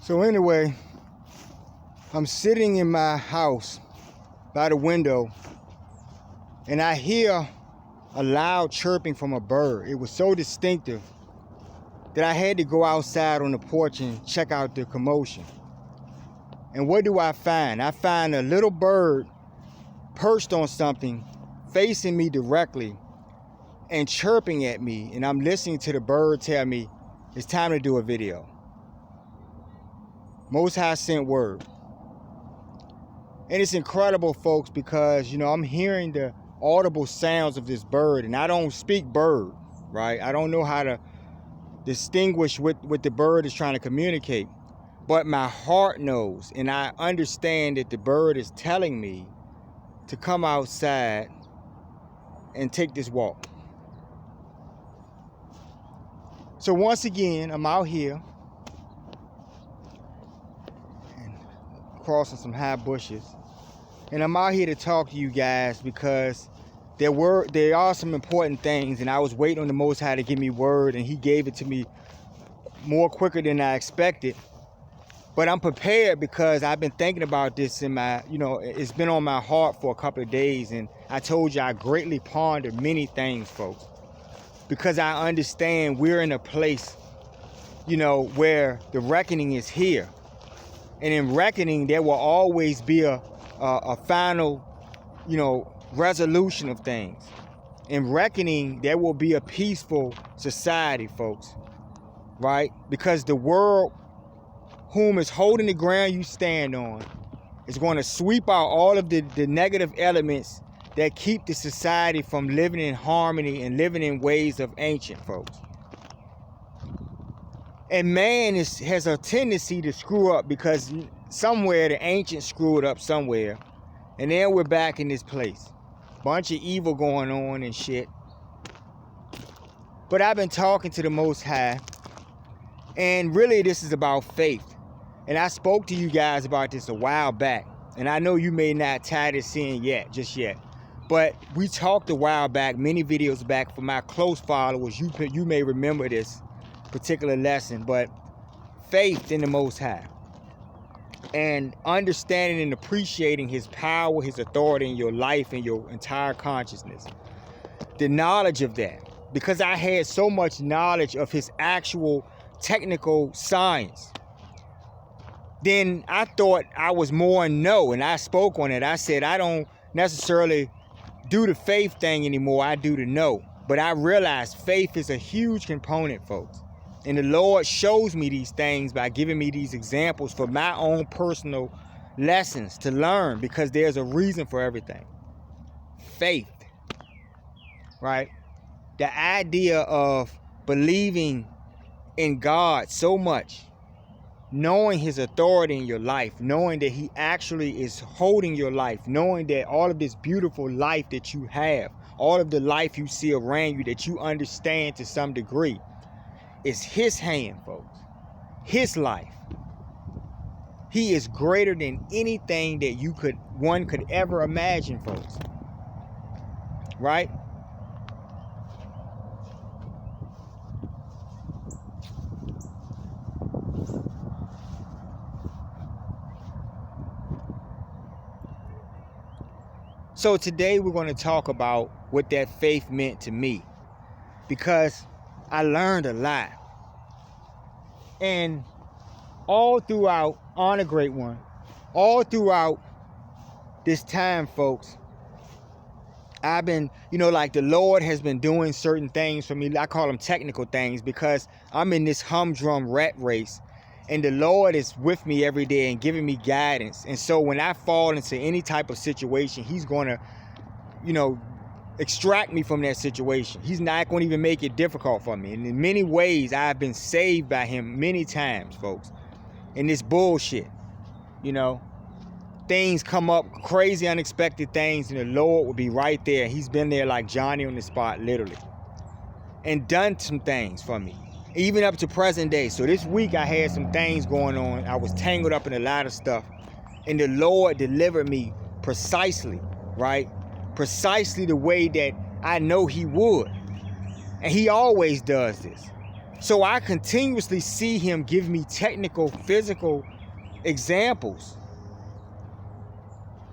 So anyway, I'm sitting in my house by the window and I hear a loud chirping from a bird. It was so distinctive that I had to go outside on the porch and check out the commotion. And what do I find? I find a little bird perched on something, facing me directly and chirping at me. And I'm listening to the bird tell me, it's time to do a video. Most High sent word. And it's incredible, folks, because, I'm hearing the audible sounds of this bird, and I don't speak bird, right? I don't know how to distinguish what the bird is trying to communicate. But my heart knows, and I understand that the bird is telling me to come outside and take this walk. So once again, I'm out here and crossing some high bushes. And I'm out here to talk to you guys because there are some important things, and I was waiting on the Most High to give me word, and He gave it to me more quicker than I expected. But I'm prepared because I've been thinking about this in my, it's been on my heart for a couple of days, and I told you I greatly pondered many things, folks, because I understand we're in a place, where the reckoning is here. And in reckoning, there will always be a final, resolution of things. In reckoning, there will be a peaceful society, folks, right? Because the world, whom is holding the ground you stand on, is going to sweep out all of the negative elements that keep the society from living in harmony and living in ways of ancient, folks. And man has a tendency to screw up because somewhere the ancients screwed up somewhere. And then we're back in this place. Bunch of evil going on and shit. But I've been talking to the Most High. And really this is about faith. And I spoke to you guys about this a while back. And I know you may not tie this in just yet. But we talked a while back, many videos back, for my close followers. You may remember this particular lesson. But faith in the Most High. And understanding and appreciating His power, His authority in your life and your entire consciousness. The knowledge of that. Because I had so much knowledge of His actual technical science. Then I thought I was more in know, and I spoke on it. I said, I don't necessarily do the faith thing anymore. I do the know. But I realized faith is a huge component, folks. And the Lord shows me these things by giving me these examples for my own personal lessons to learn, because there's a reason for everything. Faith, right? The idea of believing in God so much, knowing His authority in your life, knowing that He actually is holding your life, knowing that all of this beautiful life that you have, all of the life you see around you that you understand to some degree, it's His hand, folks. His life. He is greater than anything that one could ever imagine, folks. Right? So today we're going to talk about what that faith meant to me, because I learned a lot. And all throughout, on a great one, all throughout this time, folks, I've been, like the Lord has been doing certain things for me. I call them technical things because I'm in this humdrum rat race. And the Lord is with me every day and giving me guidance. And so when I fall into any type of situation, He's going to, extract me from that situation. He's not going to even make it difficult for me. And in many ways, I've been saved by Him many times, folks. In this bullshit, things come up, crazy, unexpected things, and the Lord will be right there. He's been there like Johnny on the spot, literally. And done some things for me, even up to present day. So this week, I had some things going on. I was tangled up in a lot of stuff. And the Lord delivered me precisely, right? Precisely the way that I know He would. And He always does this. So I continuously see him give me technical, physical examples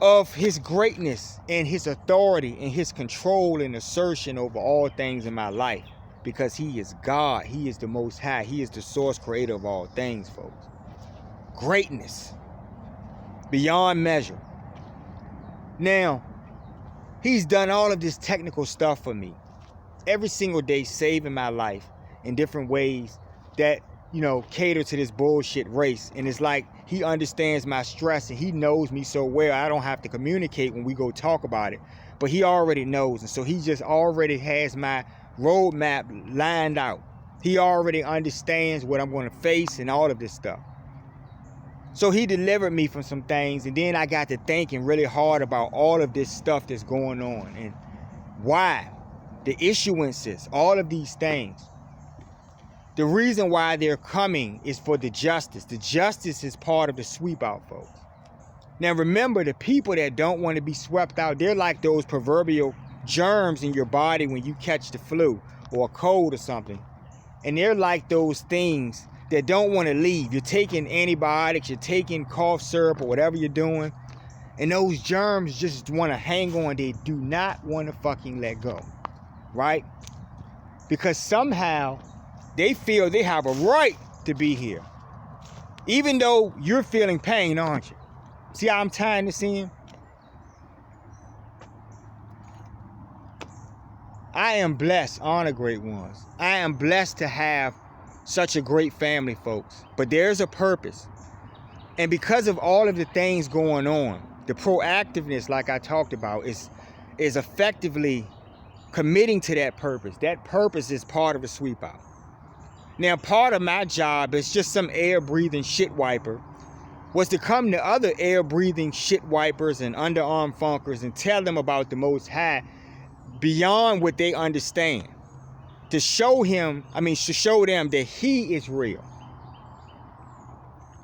of his greatness and his authority and his control and assertion over all things in my life. Because he is God. He is the Most High. He is the source creator of all things, folks. Greatness. Beyond measure. Now, he's done all of this technical stuff for me. Every single day, saving my life in different ways that, you know, cater to this bullshit race. And it's like he understands my stress and he knows me so well. I don't have to communicate when we go talk about it. But he already knows. And so he just already has my roadmap lined out. He already understands what I'm going to face and all of this stuff. So he delivered me from some things. And then I got to thinking really hard about all of this stuff that's going on. And why. The issuances. All of these things. The reason why they're coming is for the justice. The justice is part of the sweep out, folks. Now remember, the people that don't want to be swept out, they're like those proverbial germs in your body when you catch the flu or a cold or something. And they're like those things that don't want to leave. You're taking antibiotics, you're taking cough syrup or whatever you're doing. And those germs just want to hang on. They do not want to fucking let go. Right? Because somehow they feel they have a right to be here. Even though you're feeling pain, aren't you? See how I'm tying this in? I am blessed, honor great ones. I am blessed to have such a great family, folks. But there's a purpose. And because of all of the things going on, the proactiveness, like I talked about, is effectively committing to that purpose. That purpose is part of the sweep out. Now, part of my job is just some air-breathing shit wiper was to come to other air-breathing shit wipers and underarm funkers and tell them about the Most High beyond what they understand. To show them that he is real.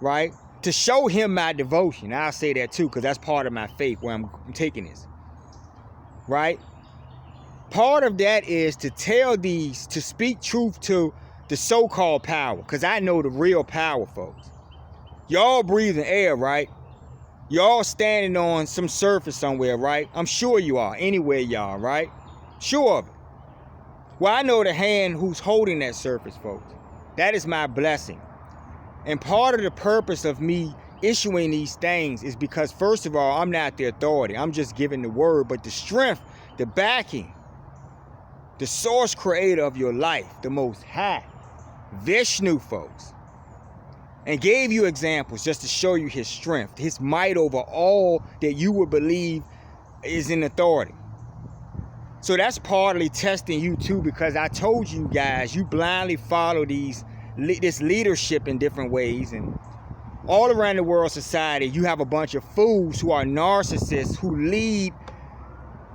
Right? To show him my devotion. I'll say that too, because that's part of my faith where I'm taking this. Right? Part of that is to to speak truth to the so-called power, because I know the real power, folks. Y'all breathing air, right? Y'all standing on some surface somewhere, right? I'm sure you are, anywhere y'all, right? Sure of it. Well, I know the hand who's holding that surface, folks. That is my blessing. And part of the purpose of me issuing these things is because, first of all, I'm not the authority. I'm just giving the word, but the strength, the backing, the source creator of your life, the Most High, Vishnu, folks, and gave you examples just to show you his strength, his might over all that you would believe is in authority. So that's partly testing you too, because I told you guys, you blindly follow this leadership in different ways, and all around the world society, you have a bunch of fools who are narcissists who lead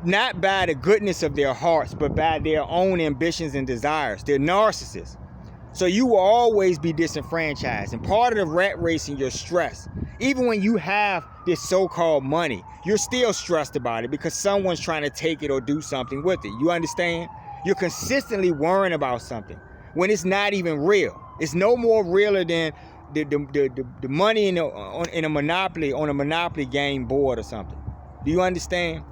not by the goodness of their hearts, but by their own ambitions and desires. They're narcissists. So you will always be disenfranchised. And part of the rat race and your stress, even when you have this so-called money, you're still stressed about it because someone's trying to take it or do something with it. You understand? You're consistently worrying about something when it's not even real. It's no more realer than the money in a monopoly, on a monopoly game board or something. Do you understand?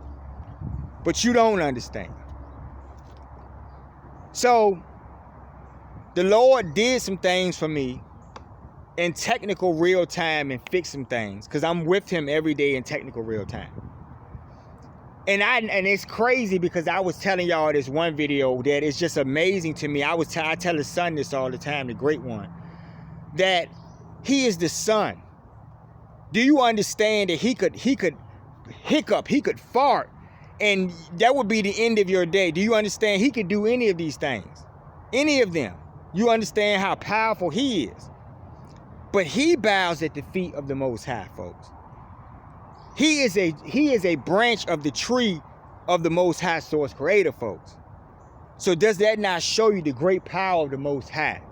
But you don't understand. So the Lord did some things for me in technical real time and fixed some things, because I'm with him every day in technical real time. And it's crazy, because I was telling y'all this one video that is just amazing to me. I tell his son this all the time, the great one, that he is the son. Do you understand that he could hiccup, he could fart, and that would be the end of your day? Do you understand? He could do any of these things, any of them. You understand how powerful he is. But he bows at the feet of the Most High, folks. He is a branch of the tree of the Most High source creator, folks. So does that not show you the great power of the Most High?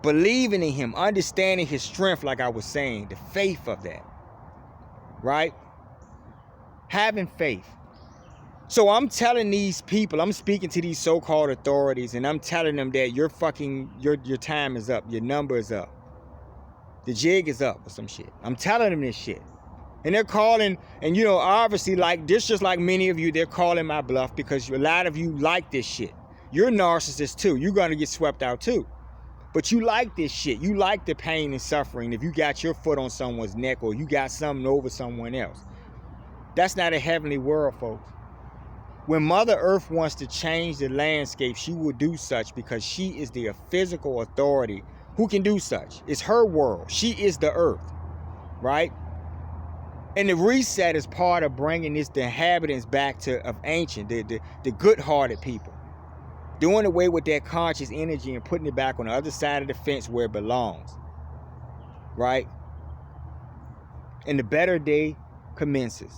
Believing in him, understanding his strength, like I was saying, the faith of that. Right? Having faith. So I'm telling these people, I'm speaking to these so-called authorities, and I'm telling them that your time is up, your number is up, the jig is up or some shit. I'm telling them this shit. And they're calling, and obviously like this, just like many of you, they're calling my bluff because a lot of you like this shit. You're narcissists too. You're gonna get swept out too. But you like this shit. You like the pain and suffering if you got your foot on someone's neck or you got something over someone else. That's not a heavenly world, folks. When Mother Earth wants to change the landscape, she will do such because she is the physical authority who can do such. It's her world. She is the earth, right? And the reset is part of bringing the inhabitants back of ancient, the good-hearted people. Doing away with that conscious energy and putting it back on the other side of the fence where it belongs, right? And the better day commences.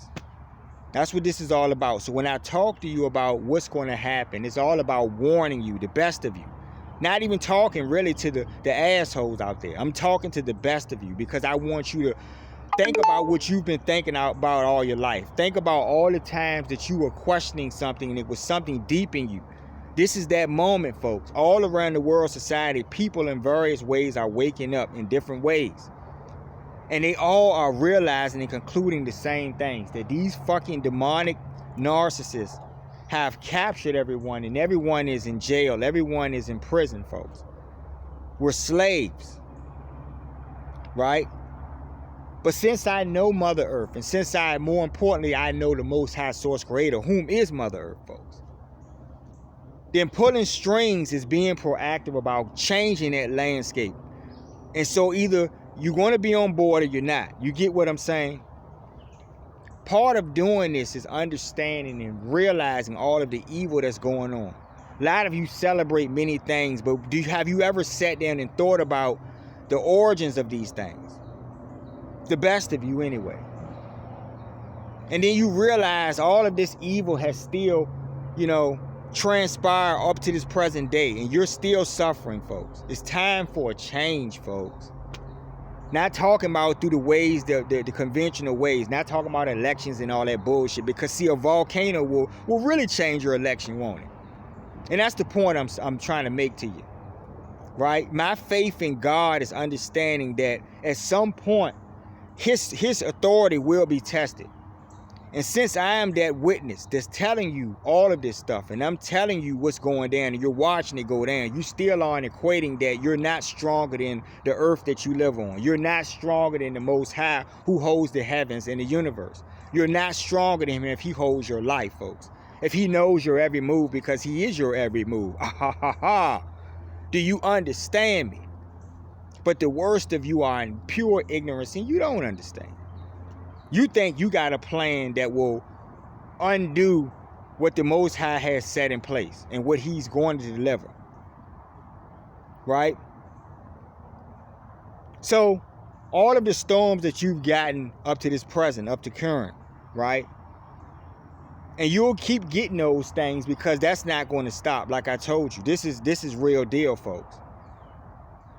That's what this is all about. So when I talk to you about what's going to happen, it's all about warning you, the best of you. Not even talking really to the assholes out there. I'm talking to the best of you because I want you to think about what you've been thinking about all your life. Think about all the times that you were questioning something and it was something deep in you. This is that moment, folks. All around the world, society, people in various ways are waking up in different ways. And they all are realizing and concluding the same things, that these fucking demonic narcissists have captured everyone, and everyone is in jail. Everyone is in prison, folks. We're slaves, right? But since I know Mother Earth, and since more importantly, I know the Most High Source Creator, whom is Mother Earth, folks, then pulling strings is being proactive about changing that landscape. And so either you're going to be on board or you're not. You get what I'm saying? Part of doing this is understanding and realizing all of the evil that's going on. A lot of you celebrate many things, but have you ever sat down and thought about the origins of these things? The best of you anyway. And then you realize all of this evil has still, transpired up to this present day, and you're still suffering, folks. It's time for a change, folks. Not talking about through the ways, the conventional ways. Not talking about elections and all that bullshit. Because see, a volcano will really change your election, won't it? And that's the point I'm trying to make to you, right? My faith in God is understanding that at some point, His authority will be tested. And since I am that witness that's telling you all of this stuff, and I'm telling you what's going down, and you're watching it go down, you still aren't equating that you're not stronger than the earth that you live on. You're not stronger than the Most High who holds the heavens and the universe. You're not stronger than Him if He holds your life, folks. If He knows your every move, because He is your every move. Do you understand me? But the worst of you are in pure ignorance, and you don't understand. You think you got a plan that will undo what the Most High has set in place and what He's going to deliver. Right? So, all of the storms that you've gotten up to this present, up to current, right? And you'll keep getting those things because that's not going to stop. Like I told you, this is real deal, folks.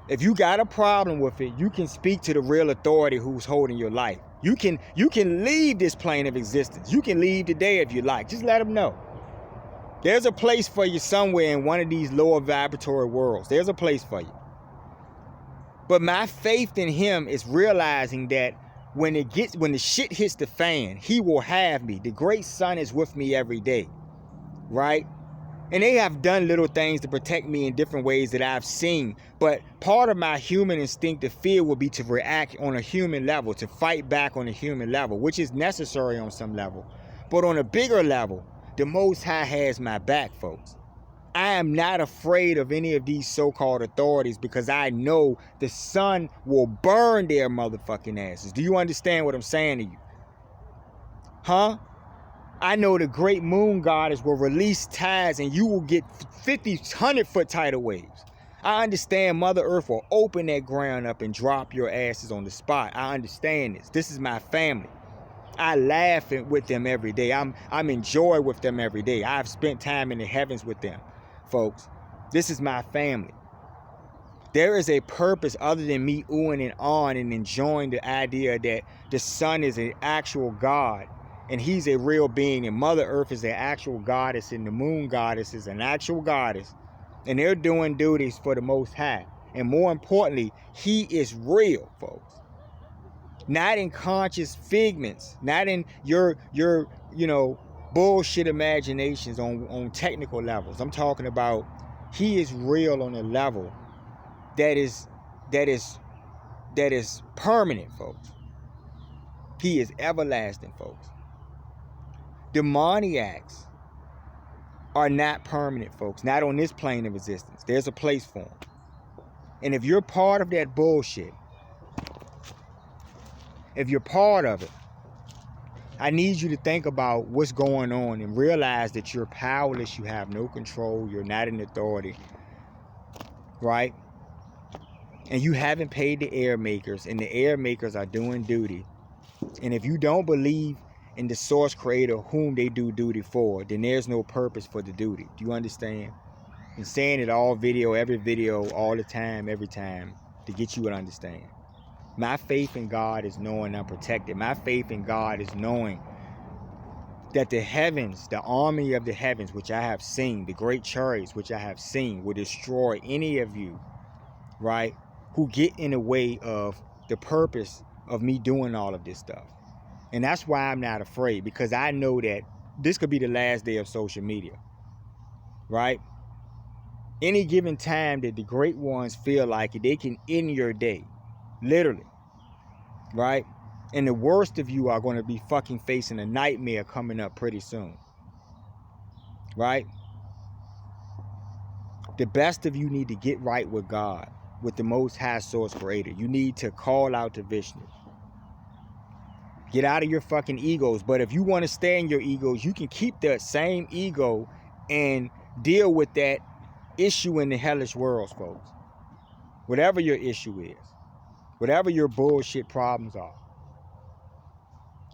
If you got a problem with it, you can speak to the real authority who's holding your life. You can leave this plane of existence. You can leave today if you like. Just let them know. There's a place for you somewhere in one of these lower vibratory worlds. There's a place for you. But my faith in Him is realizing that when the shit hits the fan, He will have me. The great Sun is with me every day. Right? And they have done little things to protect me in different ways that I've seen. But part of my human instinctive fear will be to react on a human level, to fight back on a human level, which is necessary on some level. But on a bigger level, the Most High has my back, folks. I am not afraid of any of these so-called authorities because I know the sun will burn their motherfucking asses. Do you understand what I'm saying to you? Huh? I know the great moon goddess will release tides and you will get 50, 100-foot tidal waves. I understand Mother Earth will open that ground up and drop your asses on the spot. I understand this. This is my family. I laugh with them every day. I'm in joy with them every day. I've spent time in the heavens with them, folks. This is my family. There is a purpose other than me oohing and ahhing and enjoying the idea that the sun is an actual God And he's a real being. And Mother Earth is an actual goddess. And the moon goddess is an actual goddess. And they're doing duties for the Most High. And more importantly, he is real, folks. Not in conscious figments. Not in your bullshit imaginations on technical levels. I'm talking about he is real on a level that is permanent, folks. He is everlasting, folks. Demoniacs are not permanent, folks. Not on this plane of existence. There's a place for them. And if you're part of that bullshit, if you're part of it, I need you to think about what's going on and realize that you're powerless. You have no control. You're not in authority. Right? And you haven't paid the air makers. And the air makers are doing duty. And if you don't believe in the source creator whom they do duty for, then there's no purpose for the duty. Do you understand? And saying it all video, every video, all the time, every time, to get you to understand. My faith in God is knowing I'm protected. My faith in God is knowing that the heavens, the army of the heavens, which I have seen, the great chariots, which I have seen, will destroy any of you, right, who get in the way of the purpose of me doing all of this stuff. And that's why I'm not afraid, because I know that this could be the last day of social media, right? Any given time that the great ones feel like it, they can end your day, literally, right? And the worst of you are going to be fucking facing a nightmare coming up pretty soon, right? The best of you need to get right with God, with the Most High Source Creator. You need to call out to Vishnu. Get out of your fucking egos. But if you want to stay in your egos, you can keep that same ego and deal with that issue in the hellish worlds, folks. Whatever your issue is. Whatever your bullshit problems are.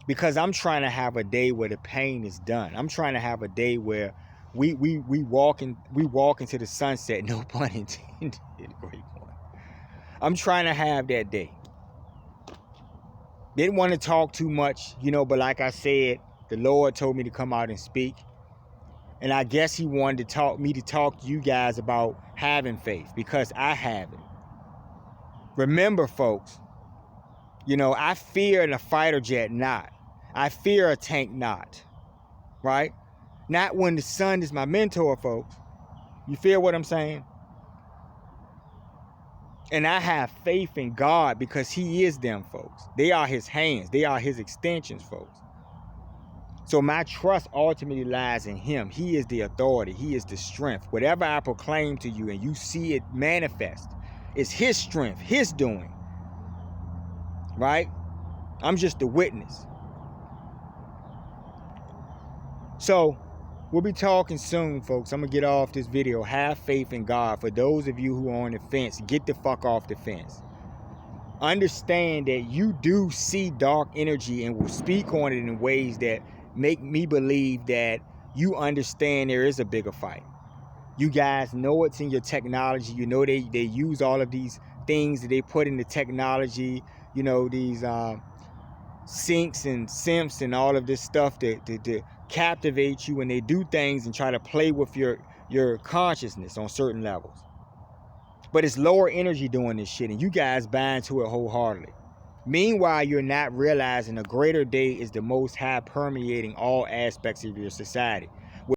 Because I'm trying to have a day where the pain is done. I'm trying to have a day where we walk into the sunset, no pun intended. Great one. I'm trying to have that day. Didn't want to talk too much, but like I said, the Lord told me to come out and speak. And I guess he wanted to talk to you guys about having faith, because I have it. Remember, folks, I fear a fighter jet not. I fear a tank not. Right? Not when the sun is my mentor, folks. You feel what I'm saying? And I have faith in God because he is them, folks. They are his hands. They are his extensions, folks. So my trust ultimately lies in him. He is the authority. He is the strength. Whatever I proclaim to you and you see it manifest, it's his strength, his doing. Right? I'm just the witness. So we'll be talking soon, folks. I'm going to get off this video. Have faith in God. For those of you who are on the fence, get the fuck off the fence. Understand that you do see dark energy and will speak on it in ways that make me believe that you understand there is a bigger fight. You guys know it's in your technology. You know they use all of these things that they put in the technology. These syncs and simps and all of this stuff to captivate you, and they do things and try to play with your consciousness on certain levels. But it's lower energy doing this shit, and you guys buy into it wholeheartedly. Meanwhile, you're not realizing a greater day is the Most High permeating all aspects of your society.